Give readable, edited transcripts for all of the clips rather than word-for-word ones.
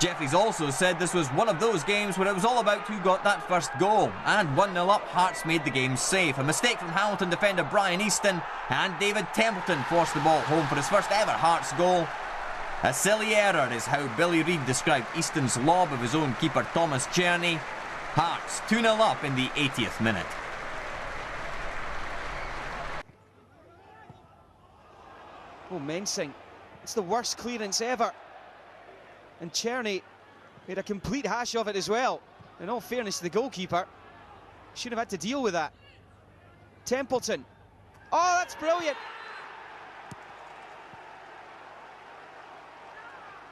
Jeffries also said this was one of those games where it was all about who got that first goal, and 1-0 up, Hearts made the game safe. A mistake from Hamilton defender Brian Easton, and David Templeton forced the ball home for his first ever Hearts goal. A silly error is how Billy Reid described Easton's lob of his own keeper Thomas Czerny. Hearts 2-0 up in the 80th minute. Oh, Mensing, it's the worst clearance ever. And Czerny made a complete hash of it as well. In all fairness to the goalkeeper, should have had to deal with that. Templeton. Oh, that's brilliant.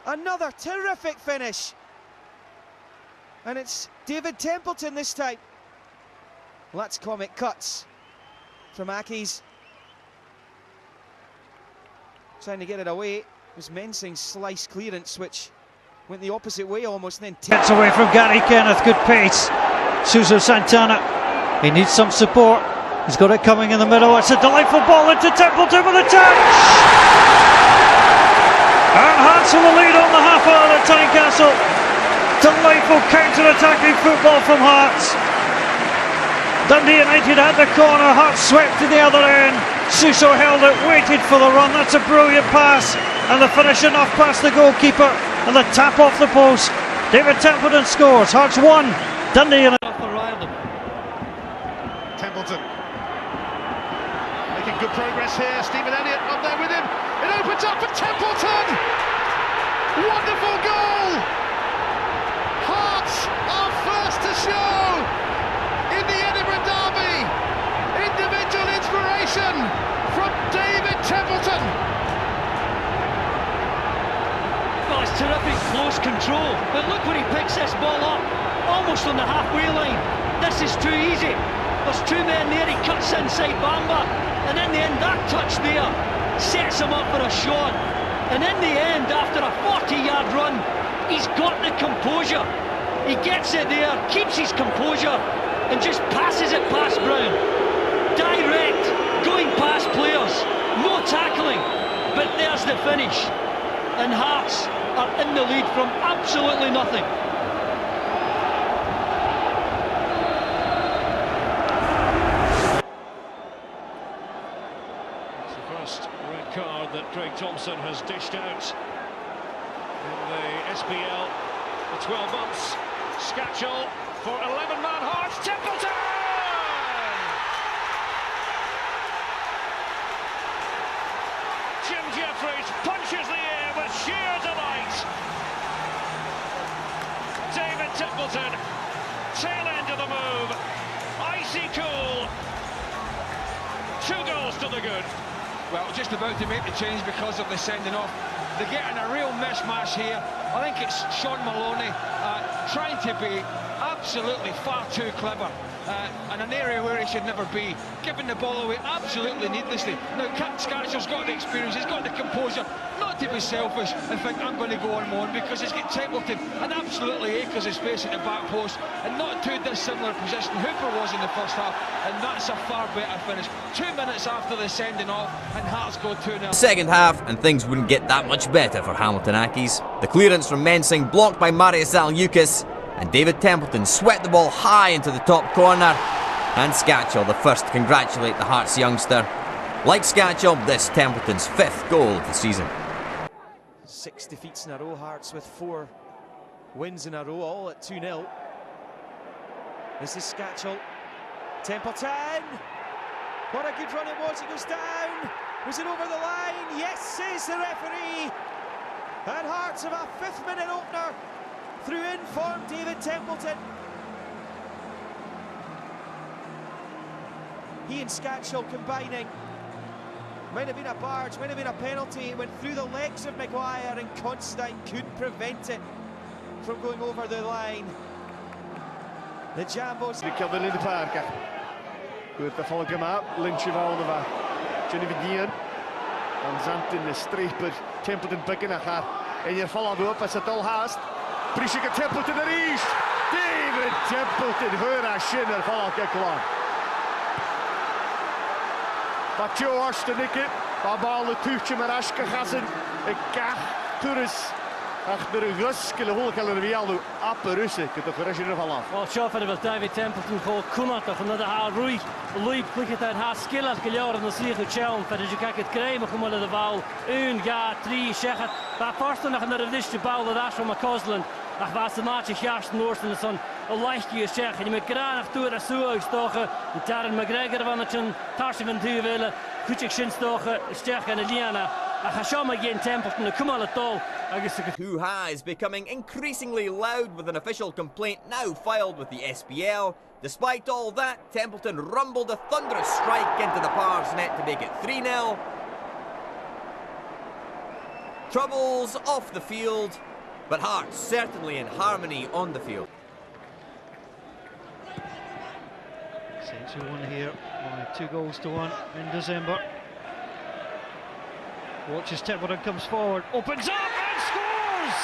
Another terrific finish. And it's David Templeton this time. Well, that's comic cuts from Aki's. Trying to get it away. It was Mensing's slice clearance, which went the opposite way almost, and then gets away from Gary Kenneth, good pace. Suso Santana, he needs some support. He's got it coming in the middle. It's a delightful ball into Templeton with a touch. And Hearts in the lead on the half hour at Tynecastle. Delightful counter-attacking football from Hearts. Dundee United had the corner, Hearts swept to the other end. Suso held it, waited for the run. That's a brilliant pass, and the finish enough past the goalkeeper, and the tap off the post. David Templeton scores. Hearts 1, Dundee United. Templeton making good progress here. Stephen Elliott up there with him. It opens up for Templeton. Wonderful goal. Hearts are first to show in the Edinburgh Derby. Individual inspiration from David Templeton. Well, it's terrific close control, but look where he picks this ball up, almost on the halfway line. This is too easy. There's two men there, he cuts inside Bamba, and in the end that touch there sets him up for a shot. And in the end, after a 40-yard run, he's got the composure. He gets it there, keeps his composure, and just passes it past Brown. Direct, going past players, no tackling, but there's the finish. And Hearts are in the lead from absolutely nothing. It's the first red card that Craig Thompson has dished out in the SPL for 12 months. Scatchell for 11-man Hearts. Templeton! Jim Jeffries punches the air with sheer delight. David Templeton, tail end of the move, icy cool. 2 goals to the good. Well, just about to make the change because of the sending off. They're getting a real mismatch here. I think it's Sean Maloney trying to be absolutely far too clever in an area where he should never be, giving the ball away absolutely needlessly. Now, Scatchell's got the experience, he's got the composure, not to be selfish and think I'm going to go on my own, because he's got Templeton and absolutely acres of space at the back post, and not too dissimilar position Hooper was in the first half, and that's a far better finish. 2 minutes after the sending off, and Hearts go 2-0. Second half, and things wouldn't get that much better for Hamilton Accies. The clearance from Mensing blocked by Marius Alyukis, and David Templeton swept the ball high into the top corner, and Scatchell the first to congratulate the Hearts youngster. Like Scatchell, this Templeton's 5th goal of the season. 6 defeats in a row, Hearts with 4 wins in a row, all at 2-0. This is Scatchell. Templeton! What a good run it was, he goes down! Was it over the line? Yes, says the referee! And Hearts have a 5th minute opener through informed David Templeton. He and Scatchell combining. Might have been a barge, might have been a penalty. It went through the legs of Maguire, and Constantine couldn't prevent it from going over the line. The Jambos. Die kan er in de parken. Goed te volgen maar. Lynchje van de Jennifer Dean. Dan zand in de streep. Templeton pikken gaat. En je valt op als het al haast. Prisje Templeton er is. David Templeton. Hoor als Schinner valt klaar. Wat je hoort, Nikke. Waar bal de tuurtje maar als gegassen. Ik kach. Toeris. Achter een gus, que le hol que le revialo apparusse, que de correction of Allah. Well, Shoffer of David Templeton called Kumata from the Har Rui. Lui plicht that has skill at Gilor and the Sea of Chelm, but as you can't get Graham of the Val, Ga, 3, Shechat, but first on the dish to bowl the dash from a Cosland. Ach was de maatje Jarst Noorst en de son een leichtje zeg en je moet graag toe naar zo uitstoken de Darren McGregor van het een tasje van duur willen goed ik zin stoken sterk en Eliana ach ga zo maar geen Templeton de kom al het al hoo-ha is becoming increasingly loud with an official complaint now filed with the SPL. Despite all that, Templeton rumbled a thunderous strike into the Pars net to make it 3-0. Troubles off the field, but Hearts certainly in harmony on the field. Saints who won here by 2-1 in December. Watches Templeton, comes forward, opens up and scores!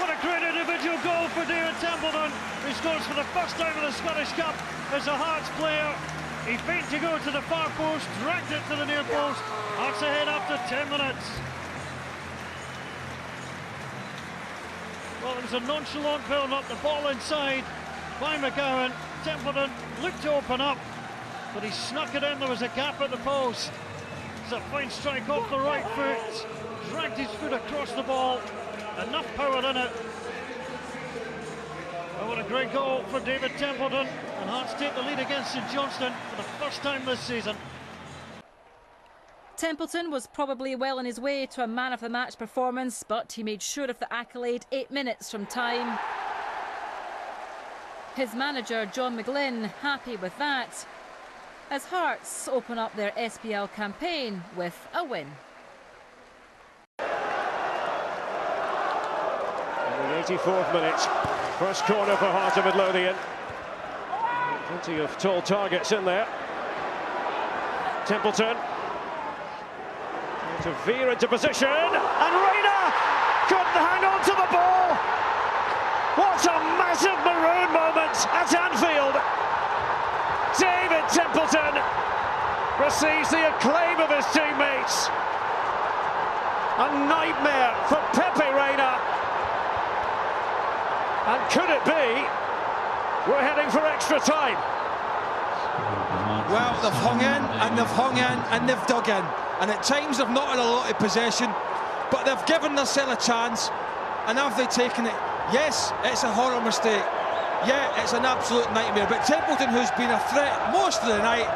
What a great individual goal for David Templeton, who scores for the first time in the Scottish Cup as a Hearts player. He feigned to go to the far post, dragged it to the near post. Hearts ahead after 10 minutes. Well, it was a nonchalant build-up, the ball inside by McGowan. Templeton looked to open up, but he snuck it in. There was a gap at the post. It's a fine strike off the right foot, dragged his foot across the ball, enough power in it. Oh, what a great goal for David Templeton, and Hearts take the lead against St Johnstone for the first time this season. Templeton was probably well on his way to a man-of-the-match performance, but he made sure of the accolade 8 minutes from time. His manager, John McGlynn, happy with that, as Hearts open up their SPL campaign with a win. In the 84th minute, first corner for Heart of Midlothian. Plenty of tall targets in there. Templeton to veer into position, and Rayner couldn't hang on to the ball. What a massive maroon moment at Anfield. David Templeton receives the acclaim of his teammates. A nightmare for Pepe Rayner. And could it be we're heading for extra time? Well, they've hung in and they've hung in and they've dug in. And at times they've not had a lot of possession, but they've given themselves a chance. And have they taken it? Yes, it's a horror mistake. Yeah, it's an absolute nightmare. But Templeton, who's been a threat most of the night,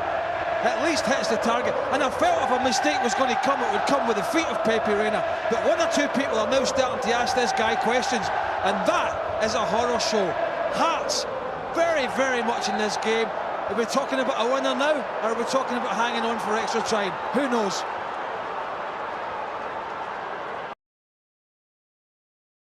at least hits the target. And I felt if a mistake was going to come, it would come with the feet of Pepe Reina. But one or two people are now starting to ask this guy questions. And that is a horror show. Hearts, very, very much in this game. Are we talking about a winner now, or are we talking about hanging on for extra time? Who knows?